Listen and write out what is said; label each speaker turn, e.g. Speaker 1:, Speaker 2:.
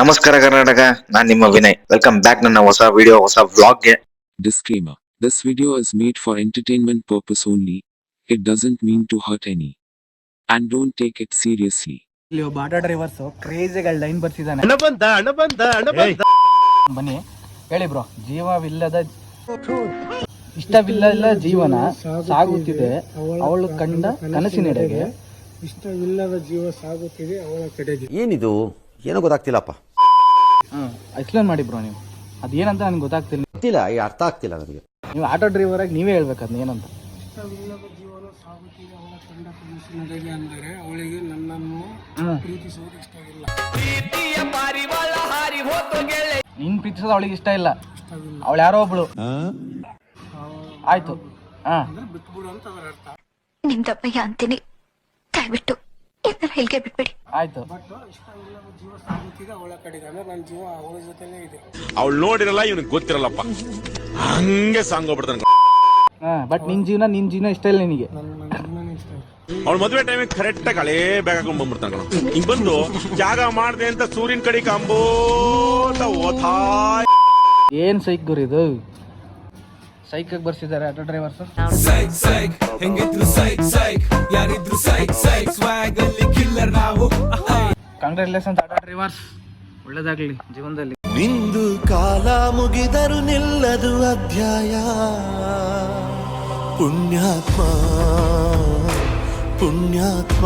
Speaker 1: ನಮಸ್ಕಾರ ಕರ್ನಾಟಕ, ನಾನ್ ನಿಮ್ಮ Vinay. Welcome back ನನ್ನ ಹೊಸ ವಿಡಿಯೋ, ಹೊಸ ವ್ಲಾಗ್ಗೆ.
Speaker 2: Disclaimer: This video is made for entertainment purpose only. It doesn't mean to hurt any. And don't take it seriously.
Speaker 3: ಇಲ್ಲಿ ಒಬ್ಬ auto drivers ಕ್ರೇಜಿಗಳ line ಬರ್ತಿದ್ದಾನೆ. ಬನ್ನಿ ಹೇಳಿ ಬ್ರೋ. ಇಷ್ಟವಿಲ್ಲದ ಜೀವನ ಸಾಗುತ್ತಿದೆ ಅವಳು ಕಂಡ ಕನಸಿನೆಡೆಗೆ.
Speaker 4: ಇಷ್ಟವಿಲ್ಲದ ಜೀವ ಸಾಗುತ್ತಿದೆ ಅವಳ ಕಡೆಗೆ.
Speaker 5: ಏನಿದು ಏನೋ ಗೊತ್ತಾಗ್ತಿಲ್ಲಪ್ಪ.
Speaker 3: ಎಕ್ಸ್ಪ್ಲೇನ್ ಮಾಡಿ ಬ್ರೋ ನೀವು. ಅದೇನಂತ ನನಗೆ ಗೊತ್ತಾಗ್ತಿಲ್ಲ.
Speaker 5: ಅರ್ಥ ಆಗ್ತಿಲ್ಲ ನನಗೆ.
Speaker 3: ನೀವು ಆಟೋ ಡ್ರೈವರ್ ಆಗಿ ನೀವೇ ಹೇಳ್ಬೇಕು ಅದನ್ನ ಏನಂತ.
Speaker 4: ಇಷ್ಟವಿಲ್ಲದ ಜೀವನ ಸಾಗುತ್ತಿದೆ ಅವಳ ಕಂಡ ಕನಸಿನೆಡೆಗೆ ಅಂದರೆ ಅವಳಿಗೆ ನನ್ನನ್ನು ಪ್ರೀತಿಸುವುದು ಇಷ್ಟವಿಲ್ಲ.
Speaker 3: ನೀನ್ ಪ್ರೀತಿಸೋದು ಅವಳಿಗೆ ಇಷ್ಟ ಇಲ್ಲ, ಅವಳು ಯಾರೋ ಒಬ್ಳು. ಆಯ್ತು,
Speaker 4: ಬಿಟ್ಬಿಡು ಅಂತ ಅದರ ಅರ್ಥ.
Speaker 6: ನಿಮ್ದಪ್ಪಯ್ಯ ಅಂತೀನಿ, ದಯವಿಟ್ಟು ಇದನ್ನ ಹೇಳಿಕೆ ಬಿಟ್ಬಿಡಿ.
Speaker 3: ಆಯ್ತು.
Speaker 4: ಬಟ್ ಇಷ್ಟವಿಲ್ಲದ ಜೀವ ಸಾಗುತ್ತಿದೆ ಅವಳ ಕಡೆಗೆ ಅಂದ್ರೆ ನನ್ನ ಜೀವ ಅವಳ ಜೊತೆಲೇ ಇದೆ.
Speaker 7: ಅವಳು ನೋಡಿರಲ್ಲ, ಇವನಿಗೆ ಗೊತ್ತಿರಲ್ಲಪ್ಪ, ಹಂಗೆ ಸಾಂಗ್ ಹೋಗ್ಬಿಡ್ತಾನೆ.
Speaker 3: ಬಟ್ ನಿನ್ ಜೀವನ ಇಷ್ಟ ಇಲ್ಲ ನಿನಗೆ.
Speaker 4: ನನ್ನ ಜೀವನ ಇಷ್ಟ ಇಲ್ಲ.
Speaker 7: ಅವ್ಳ ಮದುವೆ ಟೈಮಿಗೆ ಕರೆಕ್ಟ್ ಆಗಿ ಹಳೇ ಬ್ಯಾಗ್ ಹಾಕೊಂಡ್ ಬಂದ್ಬಿಡ್ತಾನ. ಹಿಂಗ್ ಬಂದು ಜಾಗ ಮಾಡ್ದೆ ಅಂತ ಸೂರ್ಯನ ಕಡೆ ಕಂಬೋತ ಓಥಾ.
Speaker 3: ಏನ್ ಸೈಕ್ ಗುರು ಇದು. ಸೈಕ್ ಬರ್ಸಿದ್ದಾರೆ auto drivers. Congratulations auto drivers, ಒಳ್ಳೇದಾಗ್ಲಿ ಜೀವನದಲ್ಲಿ.
Speaker 8: ನಿಂದು ಕಾಲ ಮುಗಿದರು ನಿಲ್ಲದು ಅಧ್ಯಾಯ. ಪುಣ್ಯಾತ್ಮ ಪುಣ್ಯಾತ್ಮ